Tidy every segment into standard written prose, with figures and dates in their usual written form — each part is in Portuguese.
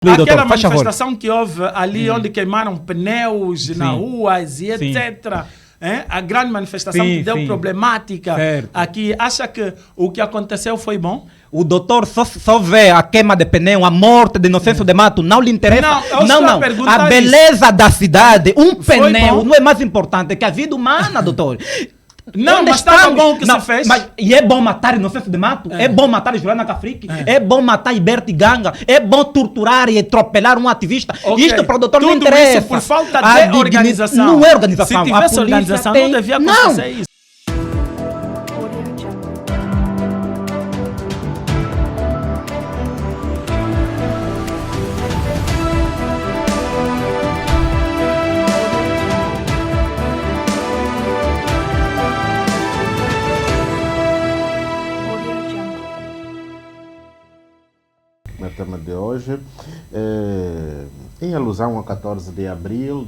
Aquela manifestação que houve ali onde queimaram pneus nas ruas e etc. A grande manifestação que deu problemática aqui. Acha que o que aconteceu foi bom? O doutor só vê a queima de pneu, a morte de Inocêncio de Mato, não lhe interessa. Não. A beleza da cidade, pneu não é mais importante que a vida humana, doutor. Não, mas estava bom o que se fez. E é bom matar Inocêncio de Mato? É bom matar Juliana Cafrique? É bom matar Iberti Ganga? É bom torturar e atropelar um ativista? Isto para o doutor não interessa. Isso por falta de organização. Não é organização. Se tivesse organização, não devia acontecer isso. No tema de hoje, em alusão a 14 de abril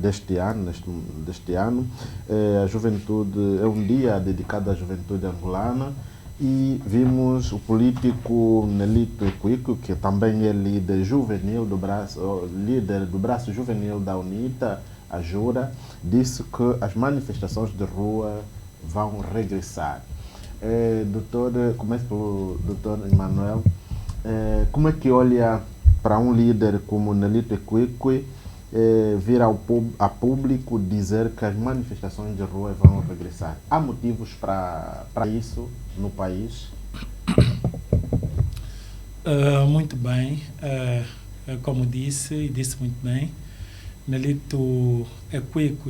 deste ano, a juventude, é um dia dedicado à juventude angolana, e vimos o político Nelito Equico, que também é líder juvenil líder do braço juvenil da UNITA, a Jura, disse que as manifestações de rua vão regressar. Começo pelo doutor Emanuel. Como é que olha para um líder como Nelito Equico vir a público dizer que as manifestações de rua vão regressar? Há motivos para isso no país? Muito bem. Como disse muito bem, Nelito Equico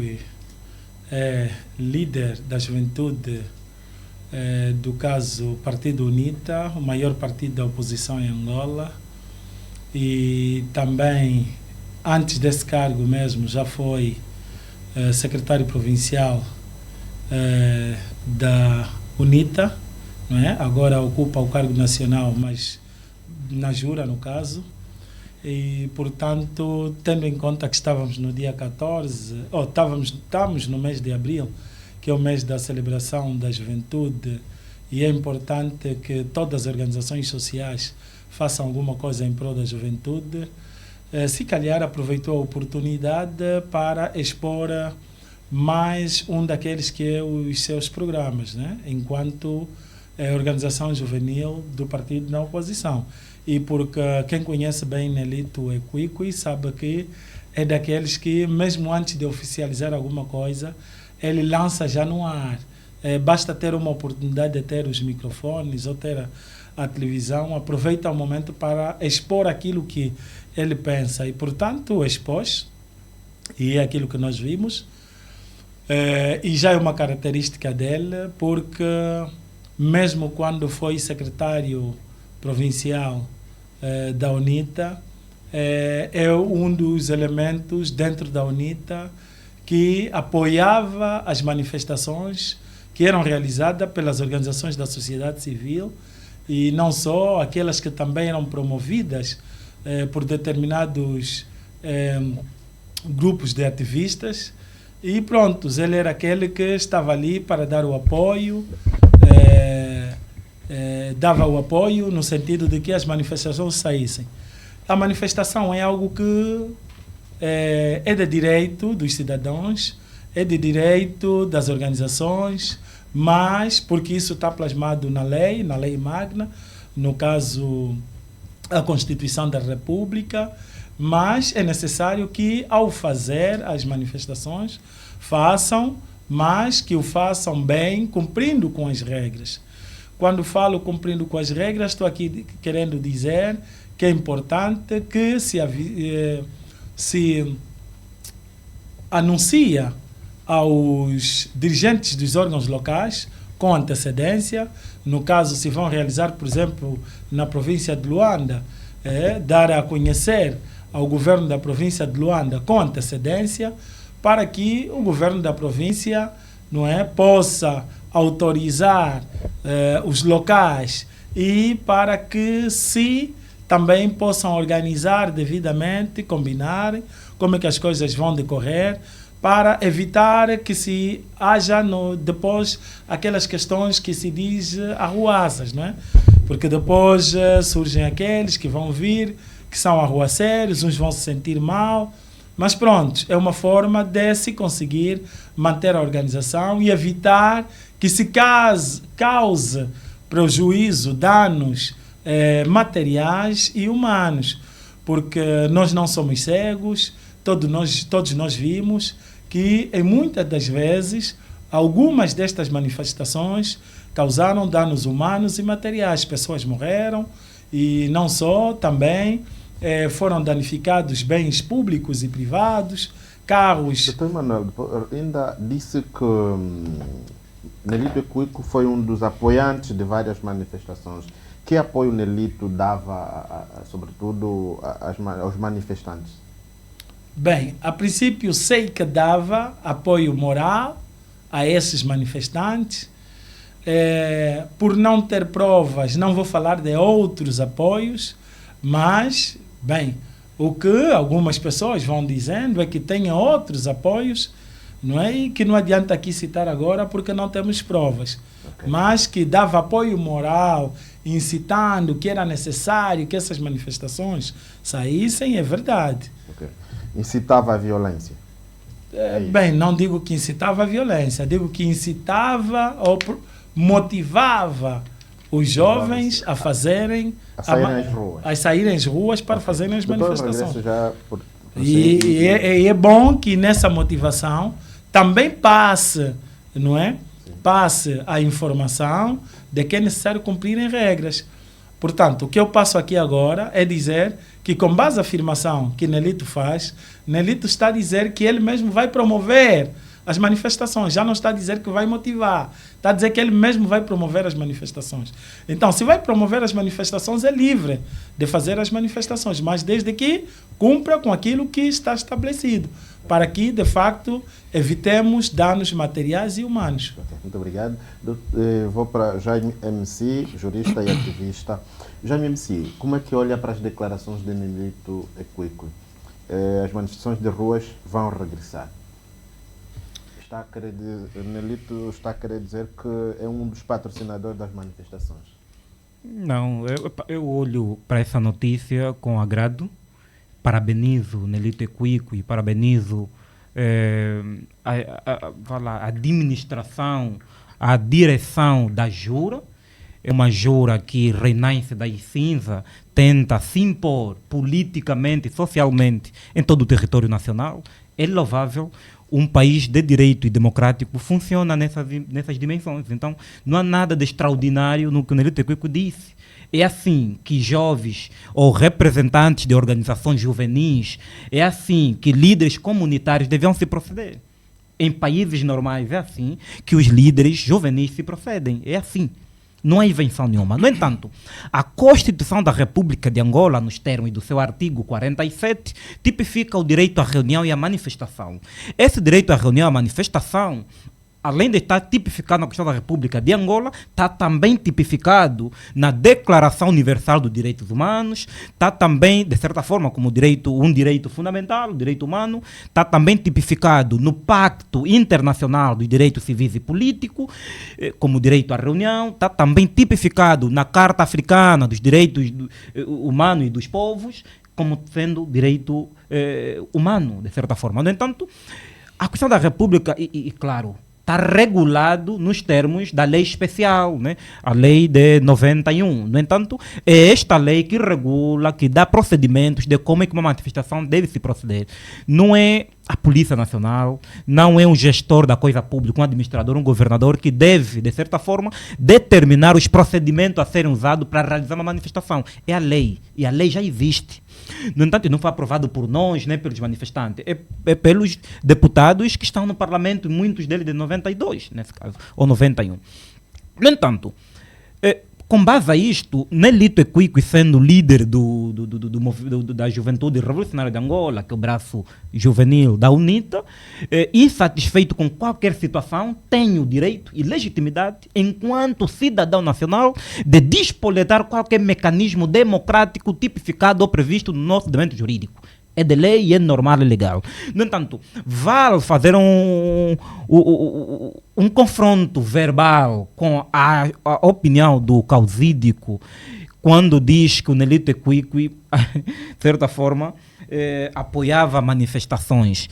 é líder da juventude do caso Partido UNITA, o maior partido da oposição em Angola, e também antes desse cargo mesmo já foi secretário provincial da UNITA, não é? Agora ocupa o cargo nacional, mas na Jura no caso, e portanto, tendo em conta que estávamos no dia 14, estamos no mês de abril, que é o mês da celebração da juventude, e é importante que todas as organizações sociais façam alguma coisa em prol da juventude. Se calhar aproveitou a oportunidade para expor mais um daqueles que é os seus programas, né? Enquanto organização juvenil do partido na oposição. E porque quem conhece bem Nelito Equico sabe que é daqueles que, mesmo antes de oficializar alguma coisa, ele lança já no ar. Basta ter uma oportunidade de ter os microfones ou ter a televisão, aproveita o momento para expor aquilo que ele pensa. E, portanto, expôs, e é aquilo que nós vimos. E já é uma característica dele, porque mesmo quando foi secretário provincial da UNITA, é um dos elementos dentro da UNITA que apoiava as manifestações que eram realizadas pelas organizações da sociedade civil, e não só, aquelas que também eram promovidas por determinados grupos de ativistas. E pronto, ele era aquele que estava ali para dar o apoio, dava o apoio no sentido de que as manifestações saíssem. A manifestação é algo que é de direito dos cidadãos, é de direito das organizações, mas porque isso está plasmado na lei magna, no caso a Constituição da República, mas é necessário que, ao fazer as manifestações, façam, mas que o façam bem, cumprindo com as regras. Quando falo cumprindo com as regras, estou aqui querendo dizer que é importante que se anuncia aos dirigentes dos órgãos locais com antecedência. No caso, se vão realizar, por exemplo, na província de Luanda, dar a conhecer ao governo da província de Luanda com antecedência, para que o governo da província, possa autorizar os locais, e para que também possam organizar devidamente, combinar como é que as coisas vão decorrer, para evitar que se haja depois aquelas questões que se diz arruaças, não é? Porque depois surgem aqueles que vão vir, que que são arruaceiros, uns vão se sentir mal, mas pronto, é uma forma de se conseguir manter a organização e evitar que se cause prejuízo, danos materiais e humanos, porque nós não somos cegos, todos nós vimos que em muitas das vezes algumas destas manifestações causaram danos humanos e materiais, pessoas morreram e não só, também foram danificados bens públicos e privados, carros. Doutor Manuel, ainda disse que Nelito Equico foi um dos apoiantes de várias manifestações. Que apoio Nelito dava, sobretudo, aos manifestantes? Bem, a princípio sei que dava apoio moral a esses manifestantes. Por não ter provas, não vou falar de outros apoios, mas, bem, o que algumas pessoas vão dizendo é que tem outros apoios, não é? E que não adianta aqui citar agora porque não temos provas. Okay. Mas que dava apoio moral, incitando que era necessário que essas manifestações saíssem, é verdade. Okay. Incitava a violência? Bem, não digo que incitava a violência, digo que incitava ou motivava os jovens a fazerem... A saírem às ruas para fazerem as manifestações. E é bom que nessa motivação também passe, não é? Sim. Passe a informação de que é necessário cumprirem regras. Portanto, o que eu passo aqui agora é dizer que, com base na afirmação que Nelito faz, Nelito está a dizer que ele mesmo vai promover as manifestações, já não está a dizer que vai motivar, está a dizer que ele mesmo vai promover as manifestações. Então, se vai promover as manifestações, é livre de fazer as manifestações, mas desde que cumpra com aquilo que está estabelecido, para que, de facto, evitemos danos materiais e humanos. Muito obrigado. Vou para Jaime MC, jurista e ativista. Jaime MC, como é que olha para as declarações de Nelito Equico? As manifestações de ruas vão regressar. Nelito está a querer dizer que é um dos patrocinadores das manifestações. Não, eu olho para essa notícia com agrado. Parabenizo Nelito Equico e parabenizo a administração, a direção da Jura. É uma Jura que renasce das cinzas, tenta se impor politicamente e socialmente em todo o território nacional. É louvável. Um país de direito e democrático funciona nessas dimensões. Então, não há nada de extraordinário no que o Nelito Equico disse. É assim que jovens ou representantes de organizações juvenis, é assim que líderes comunitários deviam se proceder. Em países normais é assim que os líderes juvenis se procedem. É assim. Não há invenção nenhuma. No entanto, a Constituição da República de Angola, nos termos do seu artigo 47, tipifica o direito à reunião e à manifestação. Esse direito à reunião e à manifestação, além de estar tipificado na Constituição da República de Angola, está também tipificado na Declaração Universal dos Direitos Humanos, está também, de certa forma, como um direito fundamental, o direito humano, está também tipificado no Pacto Internacional dos Direitos Civis e Políticos, como direito à reunião, está também tipificado na Carta Africana dos Direitos Humanos e dos Povos, como sendo direito humano, de certa forma. No entanto, a Constituição da República, claro, está regulado nos termos da lei especial, né? A lei de 91. No entanto, é esta lei que regula, que dá procedimentos de como é que uma manifestação deve se proceder. Não é a Polícia Nacional, não é um gestor da coisa pública, um administrador, um governador que deve, de certa forma, determinar os procedimentos a serem usados para realizar uma manifestação. É a lei, e a lei já existe. No entanto, não foi aprovado por nós, nem pelos manifestantes, é pelos deputados que estão no Parlamento, muitos deles de 92, nesse caso, ou 91. No entanto, com base a isto, Nelito Equico, sendo líder da Juventude Revolucionária de Angola, que é o braço juvenil da UNITA, insatisfeito com qualquer situação, tem o direito e legitimidade, enquanto cidadão nacional, de despoletar qualquer mecanismo democrático tipificado ou previsto no nosso ordenamento jurídico. É de lei e é normal e legal. No entanto, vale fazer um confronto verbal com a opinião do causídico quando diz que o Nelito Equiqui, de certa forma, apoiava manifestações.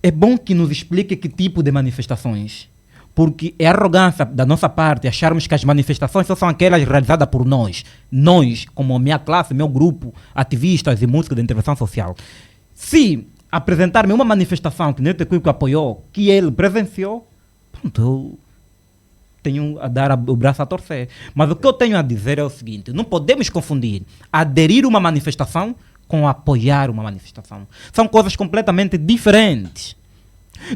É bom que nos explique que tipo de manifestações. Porque é arrogância da nossa parte acharmos que as manifestações só são aquelas realizadas por nós. Nós, como minha classe, meu grupo, ativistas e músicos de intervenção social. Se apresentar-me uma manifestação que Nelito Equiqui apoiou, que ele presenciou, pronto, eu tenho a dar o braço a torcer. Mas o que eu tenho a dizer é o seguinte: não podemos confundir aderir a uma manifestação com apoiar uma manifestação. São coisas completamente diferentes.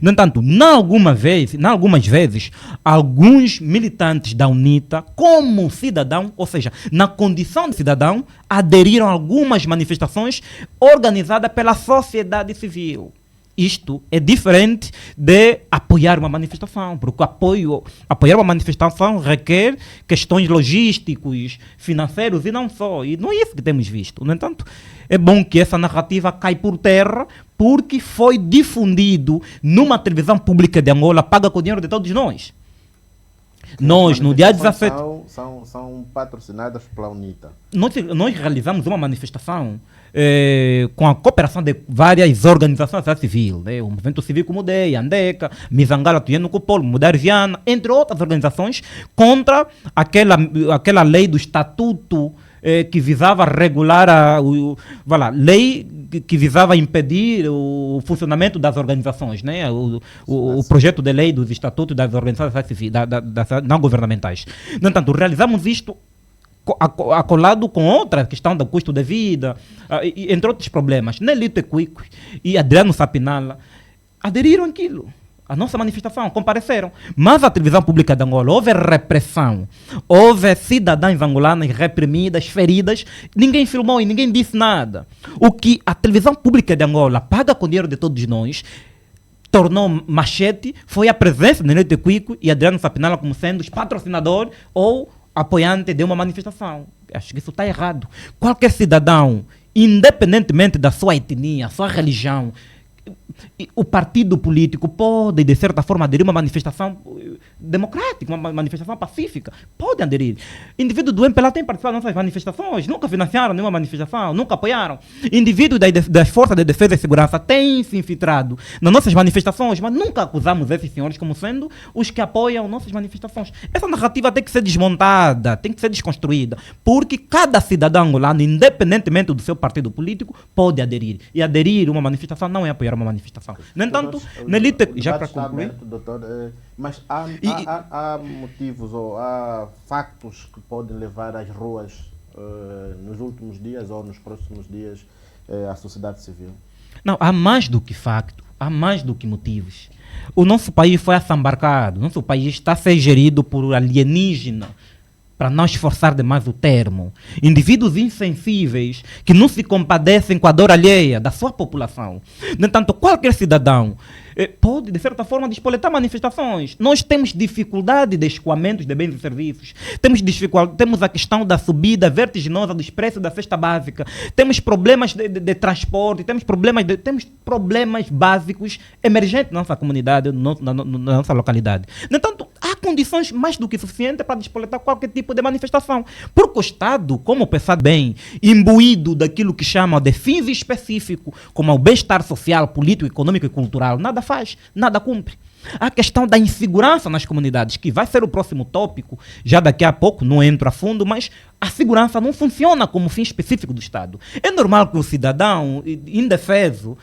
No entanto, algumas vezes, alguns militantes da UNITA, como cidadão, ou seja, na condição de cidadão, aderiram a algumas manifestações organizadas pela sociedade civil. Isto é diferente de apoiar uma manifestação, porque apoiar uma manifestação requer questões logísticas, financeiras e não só. E não é isso que temos visto. No entanto, é bom que essa narrativa caia por terra, porque foi difundido numa televisão pública de Angola, paga com o dinheiro de todos nós. Nós, no dia 17... São patrocinadas pela UNITA. Nós realizamos uma manifestação com a cooperação de várias organizações da civil, né? O Movimento Cívico Mudei, Andeca, Mizangala, Tuyeno Cupolo, Mudar Viana, entre outras organizações, contra aquela lei do estatuto que visava regular lei que visava impedir o funcionamento das organizações, né? O projeto de lei dos estatutos das organizações civis, não governamentais. No entanto, realizamos isto acolado com outra questão do custo de vida, entre outros problemas. Nelito Equiqui e Adriano Sapinala aderiram àquilo. A nossa manifestação, compareceram. Mas a televisão pública de Angola, houve repressão, houve cidadãs angolanas reprimidas, feridas, ninguém filmou e ninguém disse nada. O que a televisão pública de Angola paga com o dinheiro de todos nós, tornou machete, foi a presença de Nelito Equiqui e Adriano Sapinala como sendo os patrocinadores ou apoiante de uma manifestação. Acho que isso está errado. Qualquer cidadão, independentemente da sua etnia, sua religião, o partido político pode, de certa forma, aderir a uma manifestação democrática, uma manifestação pacífica. Pode aderir. Indivíduos do MPLA têm participado das nossas manifestações, nunca financiaram nenhuma manifestação, nunca apoiaram. Indivíduos das Forças de Defesa e Segurança têm se infiltrado nas nossas manifestações, mas nunca acusamos esses senhores como sendo os que apoiam nossas manifestações. Essa narrativa tem que ser desmontada, tem que ser desconstruída, porque cada cidadão angolano, independentemente do seu partido político, pode aderir. E aderir a uma manifestação não é apoiar uma manifestação. No entanto, Nelito, já para concluir... Aberto, doutor, mas há motivos ou há factos que podem levar às ruas nos últimos dias ou nos próximos dias a sociedade civil? Não, há mais do que facto, há mais do que motivos. O nosso país foi assambarcado, o nosso país está a ser gerido por alienígena, para não esforçar demais o termo. Indivíduos insensíveis que não se compadecem com a dor alheia da sua população. No entanto, qualquer cidadão pode, de certa forma, despoletar manifestações. Nós temos dificuldade de escoamentos de bens e serviços. Temos a questão da subida vertiginosa dos preços da cesta básica. Temos problemas de transporte. Temos problemas básicos emergentes na nossa comunidade, na nossa localidade. No entanto, há condições mais do que suficientes para despoletar qualquer tipo de manifestação. Porque o Estado, como pensar bem, imbuído daquilo que chamam de fins específicos, como o bem-estar social, político, econômico e cultural, nada faz, nada cumpre. A questão da insegurança nas comunidades, que vai ser o próximo tópico, já daqui a pouco, não entro a fundo, mas a segurança não funciona como fim específico do Estado. É normal que o cidadão indefeso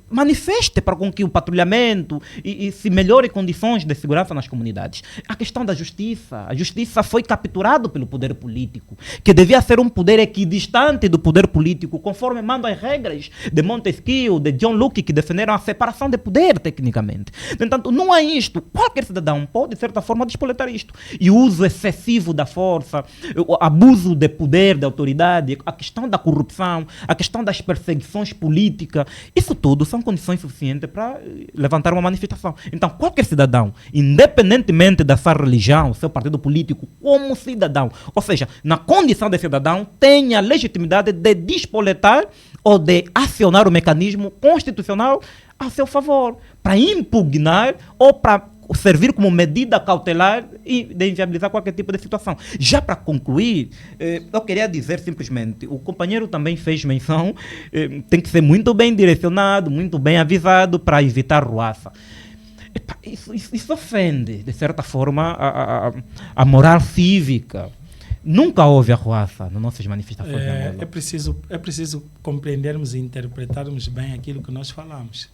manifeste para com que o patrulhamento e se melhore condições de segurança nas comunidades. A questão da justiça. A justiça foi capturada pelo poder político, que devia ser um poder equidistante do poder político, conforme mandam as regras de Montesquieu, de John Locke, que defenderam a separação de poder, tecnicamente. No entanto, não há isto. Qualquer cidadão pode, de certa forma, despoletar isto. E o uso excessivo da força, o abuso de poder, de autoridade, a questão da corrupção, a questão das perseguições políticas, isso tudo são condições suficientes para levantar uma manifestação. Então, qualquer cidadão, independentemente da sua religião, seu partido político, como cidadão, ou seja, na condição de cidadão, tem a legitimidade de despoletar ou de acionar o mecanismo constitucional a seu favor, para impugnar ou para servir como medida cautelar e de inviabilizar qualquer tipo de situação. Já para concluir, eu queria dizer simplesmente, o companheiro também fez menção, tem que ser muito bem direcionado, muito bem avisado para evitar ruaça. Isso ofende, de certa forma, a moral cívica. Nunca houve arruaça nas nossas manifestações. É preciso compreendermos e interpretarmos bem aquilo que nós falamos.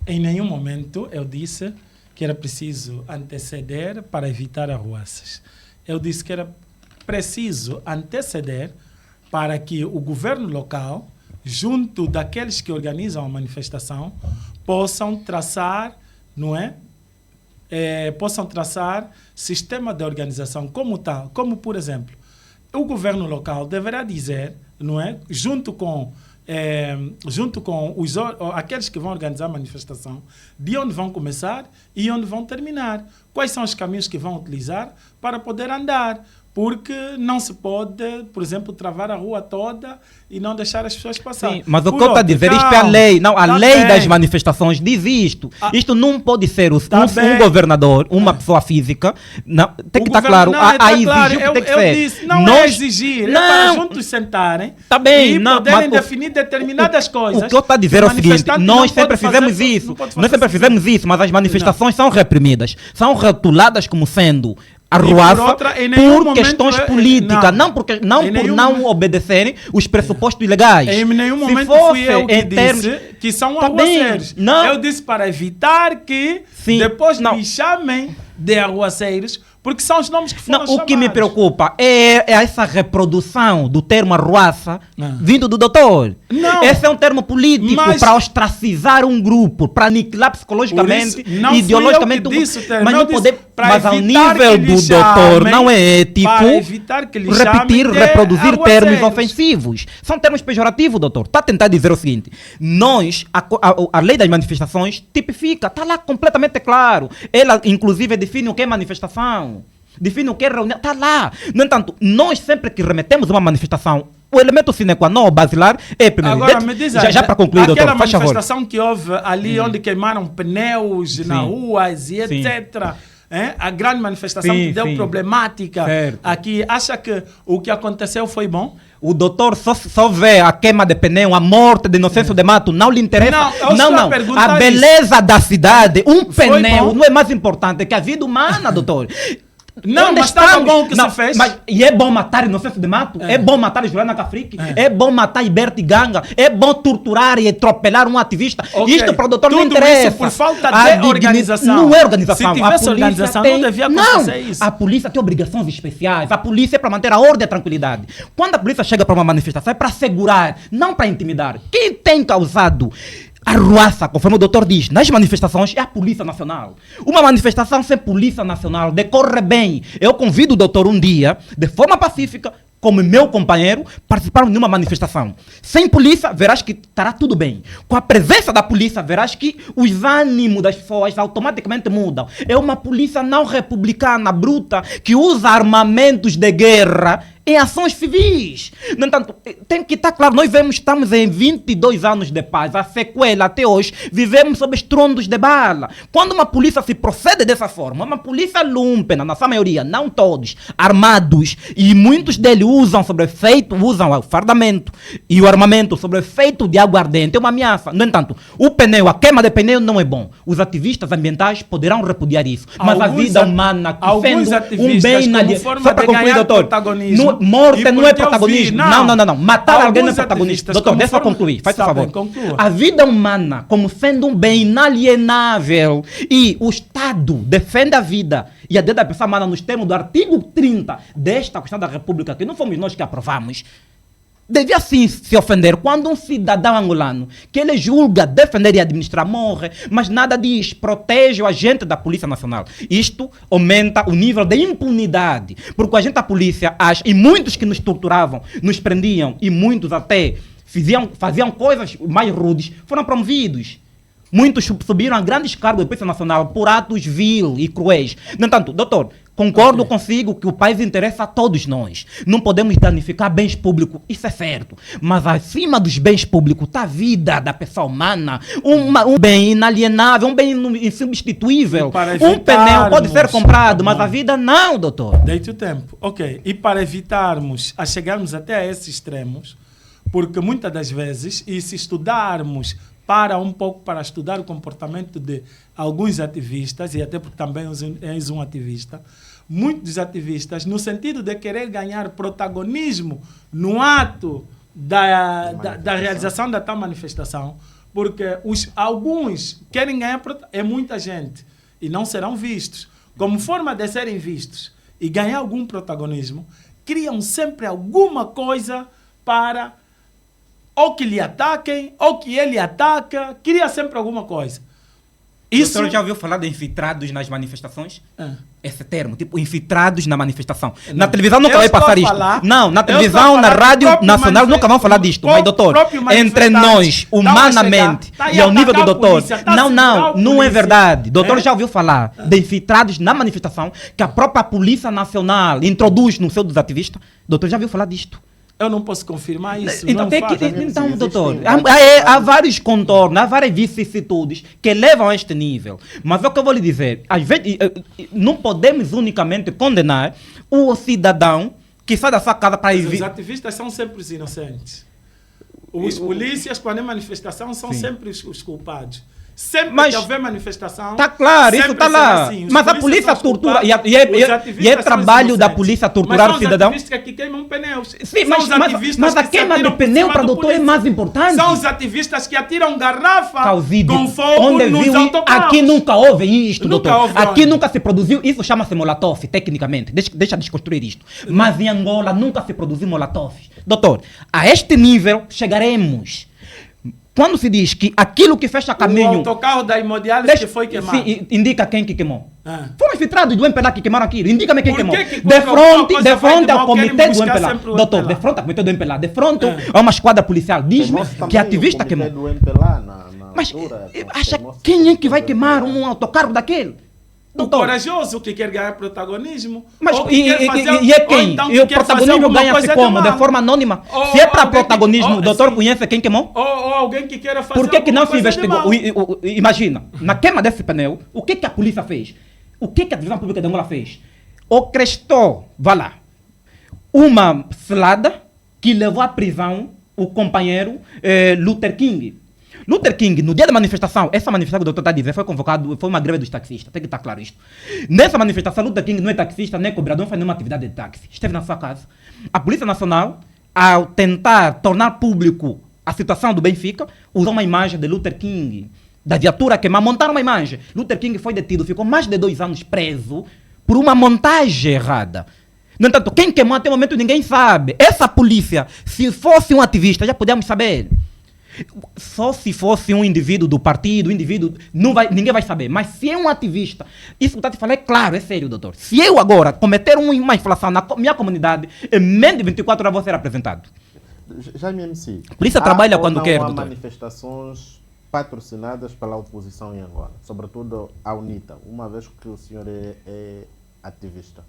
Em nenhum momento eu disse que era preciso anteceder para evitar arruaças. Eu disse que era preciso anteceder para que o governo local, junto daqueles que organizam a manifestação, possam traçar, não é? Possam traçar sistema de organização como tal, como por exemplo, o governo local deverá dizer, não é, junto com aqueles que vão organizar a manifestação, de onde vão começar e onde vão terminar, quais são os caminhos que vão utilizar para poder andar, porque não se pode, por exemplo, travar a rua toda e não deixar as pessoas passar. Sim, mas o que eu estou a dizer, isto é a lei. Não, a lei das manifestações diz isto. Isto não pode ser um governador, uma pessoa física. Não, tem que estar claro. Exigir o que tem que ser. Disse, não é exigir, é para juntos sentarem e poderem definir determinadas coisas. O que eu estou a dizer é o seguinte, nós sempre fizemos isso. Nós sempre fizemos isso, mas as manifestações são reprimidas. São rotuladas como sendo arruaça por questões políticas, não por não obedecerem os pressupostos legais. Em nenhum momento fui eu que disse que são arruaceiros. Eu disse para evitar que depois me chamem de arruaceiros, porque são os nomes que foram chamados. O que me preocupa é essa reprodução do termo arruaça vindo do doutor. Esse é um termo político para ostracizar um grupo, para aniquilar psicologicamente, ideologicamente. Mas não poder, mas ao nível do doutor não é ético reproduzir termos ofensivos. São termos pejorativos, doutor. Está a tentar dizer o seguinte: a lei das manifestações tipifica, está lá completamente claro. Ela, inclusive, define o que é manifestação. Define o que é reunião, está lá. No entanto, nós sempre que remetemos uma manifestação, o elemento sine qua non basilar é primeiro. Agora, me diz já para concluir, doutor, aquela manifestação que houve ali onde queimaram pneus nas ruas e etc. A grande manifestação que deu problemática aqui. Acha que o que aconteceu foi bom? O doutor só vê a queima de pneu, a morte de Inocêncio de Mato, não lhe interessa. Não. A beleza da cidade, pneu não é mais importante que a vida humana, doutor. Não, mas estava bom o que se fez. E é bom matar Inocêncio de Mato? É bom matar Juliana Cafrique? É bom matar Iberti Ganga? É bom torturar e atropelar um ativista? Isto para o doutor não interessa. Isso por falta de organização. Não é organização. Se tivesse organização, não devia acontecer isso. A polícia tem obrigações especiais. A polícia é para manter a ordem e a tranquilidade. Quando a polícia chega para uma manifestação, é para segurar, não para intimidar. Quem tem causado arruaça, conforme o doutor diz, nas manifestações é a Polícia Nacional. Uma manifestação sem Polícia Nacional decorre bem. Eu convido o doutor um dia, de forma pacífica, como meu companheiro, participarmos de uma manifestação. Sem polícia, verás que estará tudo bem. Com a presença da polícia, verás que os ânimos das pessoas automaticamente mudam. É uma polícia não republicana, bruta, que usa armamentos de guerra em ações civis. No entanto, tem que estar claro, nós estamos em 22 anos de paz, a sequela até hoje, vivemos sob estrondos de bala. Quando uma polícia se procede dessa forma, uma polícia lúmpena, na sua maioria, não todos, armados, e muitos deles usam o fardamento e o armamento sobre o efeito de aguardente, é uma ameaça. No entanto, a queima de pneu não é bom. Os ativistas ambientais poderão repudiar isso. Mas a vida humana, sendo um bem na só para concluir, doutor, morte não é protagonismo. Não. Matar alguém não é protagonismo. Doutor, deixa eu concluir. Faz por favor. A vida humana, como sendo um bem inalienável, e o Estado defende a vida e a direita da pessoa humana nos termos do artigo 30 desta Constituição da República, que não fomos nós que aprovamos, devia sim se ofender quando um cidadão angolano que ele julga defender e administrar morre, mas nada diz, protege o agente da Polícia Nacional. Isto aumenta o nível de impunidade, porque o agente da polícia e muitos que nos torturavam, nos prendiam e muitos até faziam coisas mais rudes, foram promovidos. Muitos subiram a grandes cargos da Polícia Nacional por atos vil e cruéis. No entanto, doutor, Concordo consigo que o país interessa a todos nós. Não podemos danificar bens públicos, isso é certo. Mas acima dos bens públicos está a vida da pessoa humana, um bem inalienável, um bem insubstituível. Um pneu pode ser comprado, mas a vida não, doutor. Deite o tempo. Ok. E para evitarmos a chegarmos até a esses extremos, porque muitas das vezes, e se estudarmos para estudar o comportamento de alguns ativistas, e até porque também és um ativista, muitos ativistas, no sentido de querer ganhar protagonismo no ato da realização da tal manifestação, porque alguns querem ganhar, é muita gente, e não serão vistos. Como forma de serem vistos e ganhar algum protagonismo, criam sempre alguma coisa para ou que lhe ataquem, ou que ele ataca, cria sempre alguma coisa. Isso... O senhor já ouviu falar de infiltrados nas manifestações? Esse termo, tipo, infiltrados na manifestação. Não. Na televisão nunca vai passar isto. Não, na televisão, na rádio nacional nunca vão falar disto. Mas, doutor, entre nós, humanamente, e ao nível do doutor, não é verdade. Doutor já ouviu falar de infiltrados na manifestação que a própria Polícia Nacional introduz no seu dos ativistas? Doutor já ouviu falar disto? Eu não posso confirmar isso. Então, doutor, há vários contornos, há várias vicissitudes que levam a este nível. Mas é o que eu vou lhe dizer. Às vezes, não podemos unicamente condenar o cidadão que sai da sua casa para ir... Os ativistas são sempre os inocentes. Os polícias, quando é manifestação, são sempre os culpados. Sempre que houver manifestação... Está claro, isso está lá. Assim. Mas a polícia tortura... E é trabalho da polícia torturar o cidadão? Mas são os ativistas que queimam pneus. Sim, mas a queima de pneu para o doutor é mais importante. São os ativistas que atiram garrafa com fogo onde nos autocarros. Aqui nunca houve isto, doutor. Aqui nunca se produziu... Isso chama-se Molotov, tecnicamente. Deixa desconstruir isto. Mas em Angola nunca se produziu Molotov. Doutor, a este nível chegaremos... Quando se diz que aquilo que fecha caminho... O autocarro da Hemodiálise que foi queimado. Indica quem que queimou. Foram infiltrados do MPLA que queimaram aquilo. Indica-me quem queimou. De frente ao comitê do MPLA. Doutor, de frente ao comitê do MPLA. De frente a uma esquadra policial. Diz-me que ativista queimou. Mas acha quem é que vai queimar um autocarro daquele? O corajoso que quer ganhar protagonismo. Mas é quem? E o protagonismo ganha-se como? De forma anônima? Se é para protagonismo, o doutor conhece quem queimou? Ou alguém que queira fazer. Por que não se investigou? Imagina, na queima desse pneu, o que a polícia fez? O que a Divisão Pública de Angola fez? Orquestrou, vá lá, uma cilada que levou à prisão o companheiro Luther King. Luther King, no dia da manifestação, essa manifestação que o doutor está a dizer foi convocado, foi uma greve dos taxistas, tem que estar claro isto. Nessa manifestação, Luther King não é taxista, nem cobrador, não faz nenhuma atividade de táxi. Esteve na sua casa. A Polícia Nacional, ao tentar tornar público a situação do Benfica, usou uma imagem de Luther King, da viatura que montaram uma imagem. Luther King foi detido, ficou mais de 2 anos preso por uma montagem errada. No entanto, quem queimou até o momento ninguém sabe. Essa polícia, se fosse um ativista, já podíamos saber. Só se fosse um indivíduo do partido, ninguém vai saber. Mas se é um ativista, isso que eu estou te falando é claro, é sério, doutor. Se eu agora cometer uma inflação na minha comunidade, em menos de 24 horas vou ser apresentado. Jaime MC. A polícia trabalha quando quer, doutor. Há manifestações patrocinadas pela oposição em Angola, sobretudo a UNITA, uma vez que o senhor é ativista.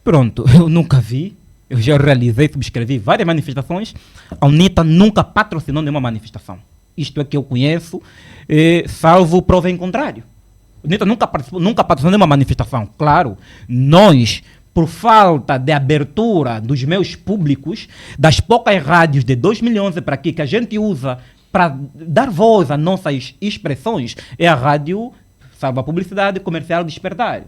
Pronto, eu nunca vi. Eu já realizei, subscrevi várias manifestações. A UNITA nunca patrocinou nenhuma manifestação. Isto é que eu conheço, salvo prova em contrário. A UNITA nunca patrocinou nenhuma manifestação. Claro, nós, por falta de abertura dos meios públicos, das poucas rádios de 2011 para aqui que a gente usa para dar voz às nossas expressões, é a rádio, salvo a publicidade comercial Despertar.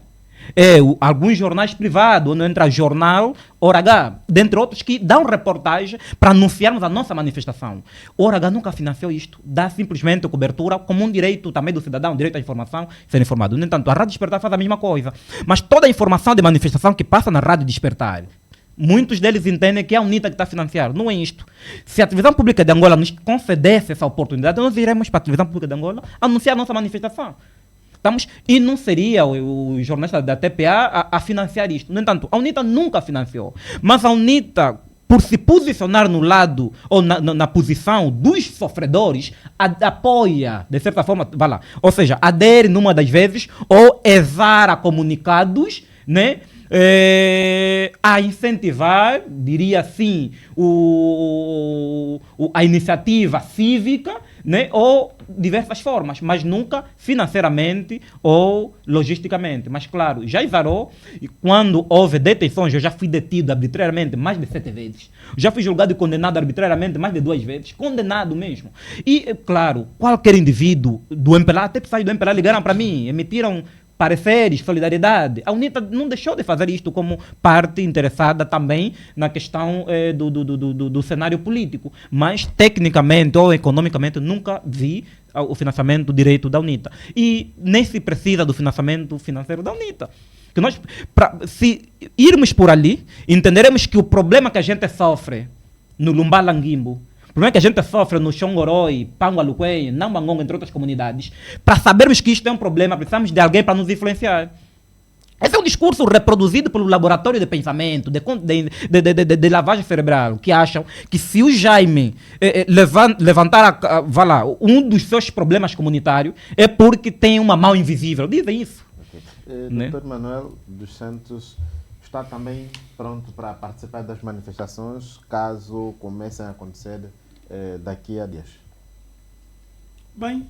Alguns jornais privados, onde entra Jornal, Hora H, dentre outros que dão reportagem para anunciarmos a nossa manifestação. Hora H nunca financiou isto, dá simplesmente cobertura como um direito também do cidadão, direito à informação, ser informado. No entanto, a Rádio Despertar faz a mesma coisa. Mas toda a informação de manifestação que passa na Rádio Despertar, muitos deles entendem que é a UNITA que está a financiar. Não é isto. Se a Televisão Pública de Angola nos concedesse essa oportunidade, nós iremos para a Televisão Pública de Angola anunciar a nossa manifestação. E não seria o jornalista da TPA a financiar isto. No entanto, a UNITA nunca financiou. Mas a UNITA, por se posicionar no lado ou na posição dos sofredores, apoia, de certa forma, vai lá, ou seja, adere numa das vezes ou exara comunicados, né? A incentivar, diria assim, a iniciativa cívica, né, ou diversas formas, mas nunca financeiramente ou logisticamente. Mas claro, já exarou, e quando houve detenções, eu já fui detido arbitrariamente mais de 7 vezes. Já fui julgado e condenado arbitrariamente mais de 2 vezes, condenado mesmo. E, claro, qualquer indivíduo do MPLA, até pessoas do MPLA ligaram para mim, emitiram pareceres, solidariedade. A UNITA não deixou de fazer isto como parte interessada também na questão do cenário político. Mas, tecnicamente ou economicamente, nunca vi o financiamento direito da UNITA. E nem se precisa do financiamento financeiro da UNITA. Que nós, se irmos por ali, entenderemos que o problema que a gente sofre no Lumbalangimbo, o problema que a gente sofre no Xongoroi, Pangualuquei, Nambangongo, entre outras comunidades, para sabermos que isto é um problema, precisamos de alguém para nos influenciar. Esse é um discurso reproduzido pelo laboratório de pensamento, de lavagem cerebral, que acham que se o Jaime levantar um dos seus problemas comunitários é porque tem uma mão invisível. Dizem isso. Okay. Né? Dr. Manuel dos Santos está também pronto para participar das manifestações caso comecem a acontecer daqui a dias? Bem,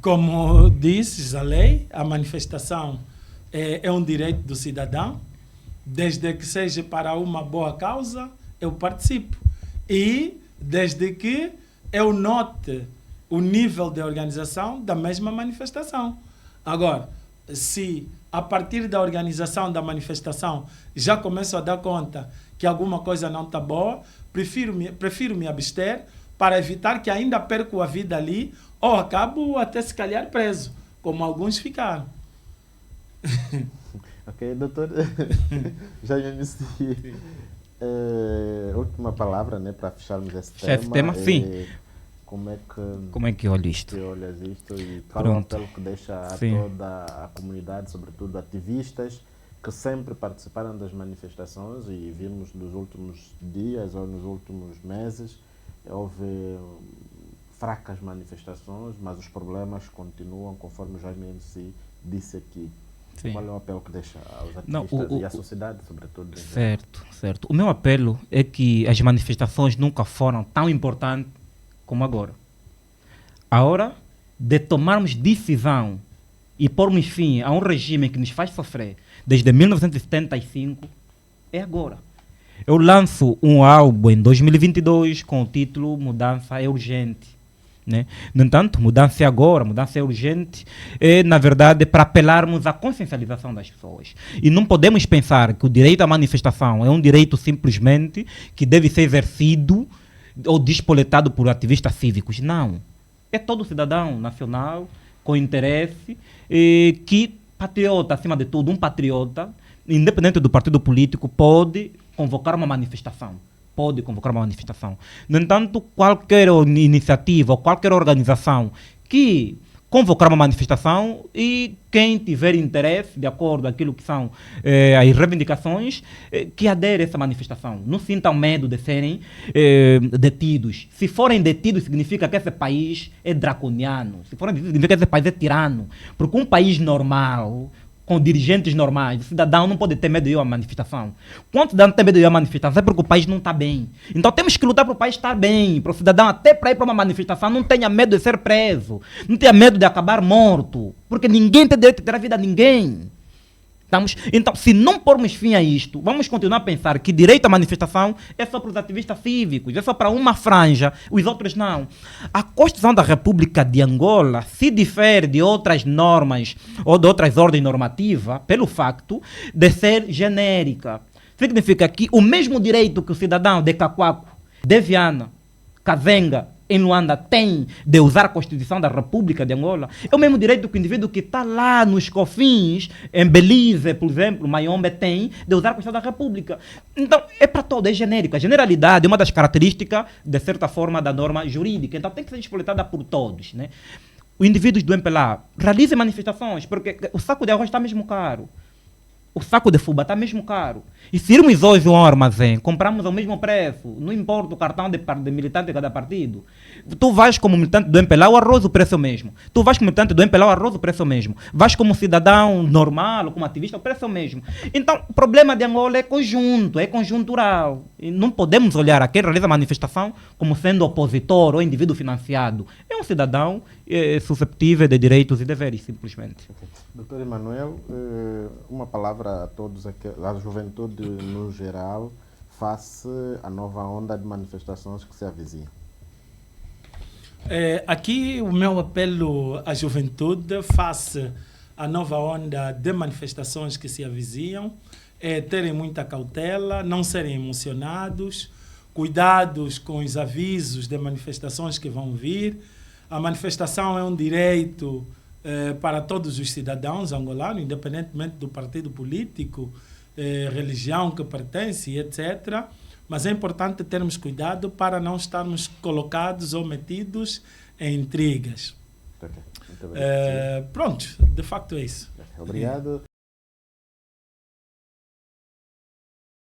como dizes a lei, a manifestação é um direito do cidadão, desde que seja para uma boa causa, eu participo. E desde que eu note o nível de organização da mesma manifestação. Agora, se a partir da organização da manifestação já começo a dar conta que alguma coisa não está boa, prefiro me abster para evitar que ainda perco a vida ali ou acabo até se calhar preso, como alguns ficaram. Ok, doutor. Já iniciei. Última palavra, né, para fecharmos esse tema. Esse tema, sim. Como é que olhas isto? Que olhas isto e qual é o apelo que deixa a toda a comunidade, sobretudo ativistas, que sempre participaram das manifestações e vimos nos últimos dias ou nos últimos meses, houve fracas manifestações, mas os problemas continuam, conforme o Jaime MC disse aqui. Sim. Qual é o apelo que deixa aos ativistas e à sociedade, sobretudo? Certo. O meu apelo é que as manifestações nunca foram tão importantes como agora. A hora de tomarmos decisão e pormos fim a um regime que nos faz sofrer desde 1975 é agora. Eu lanço um álbum em 2022 com o título Mudança é Urgente. Né? No entanto, mudança é agora, mudança é urgente, é, na verdade, para apelarmos à consciencialização das pessoas. E não podemos pensar que o direito à manifestação é um direito simplesmente que deve ser exercido ou despoletado por ativistas cívicos. Não. É todo cidadão nacional com interesse, que patriota, acima de tudo, um patriota, independente do partido político, pode convocar uma manifestação. No entanto, qualquer iniciativa ou qualquer organização que convocar uma manifestação e quem tiver interesse, de acordo com aquilo que são as reivindicações, que adere a essa manifestação. Não sintam medo de serem detidos. Se forem detidos, significa que esse país é draconiano. Se forem detidos, significa que esse país é tirano. Porque um país normal, com dirigentes normais, o cidadão não pode ter medo de ir a uma manifestação. Quando o cidadão tem medo de ir a uma manifestação, é porque o país não está bem. Então temos que lutar para o país estar bem, para o cidadão, até para ir para uma manifestação, não tenha medo de ser preso, não tenha medo de acabar morto, porque ninguém tem direito de ter a vida a ninguém. Então, se não pormos fim a isto, vamos continuar a pensar que direito à manifestação é só para os ativistas cívicos, é só para uma franja, os outros não. A Constituição da República de Angola se difere de outras normas ou de outras ordens normativas pelo facto de ser genérica. Significa que o mesmo direito que o cidadão de Cacoaco, de Viana, Kazenga, em Luanda tem de usar a Constituição da República de Angola, é o mesmo direito que o indivíduo que está lá nos Cofins, em Belize, por exemplo, Mayombe, tem de usar a Constituição da República. Então, é para todo, é genérico. A generalidade é uma das características, de certa forma, da norma jurídica. Então, tem que ser exploitada por todos, né? Os indivíduos do MPLA realizem manifestações, porque o saco de arroz está mesmo caro. o saco de fubá está mesmo caro. E se irmos hoje a um armazém, compramos ao mesmo preço, não importa o cartão de militante de cada partido. Tu vais como militante do MPLA, o arroz o preço é o mesmo. Tu vais como militante do MPLA, o arroz o preço é o mesmo. Vais como cidadão normal, como ativista, o preço é o mesmo. Então, o problema de Angola é conjunto, é conjuntural. E não podemos olhar a quem realiza a manifestação como sendo opositor ou indivíduo financiado. É um cidadão susceptível de direitos e deveres, simplesmente. Doutor Emanuel, uma palavra a todos, à juventude no geral, face à nova onda de manifestações que se avizinham. Aqui o meu apelo à juventude face à nova onda de manifestações que se avizinham é terem muita cautela, não serem emocionados, cuidados com os avisos de manifestações que vão vir. A manifestação é um direito para todos os cidadãos angolanos, independentemente do partido político, religião que pertence, etc. Mas é importante termos cuidado para não estarmos colocados ou metidos em intrigas. Okay. Muito obrigado. Pronto, de facto é isso. Obrigado.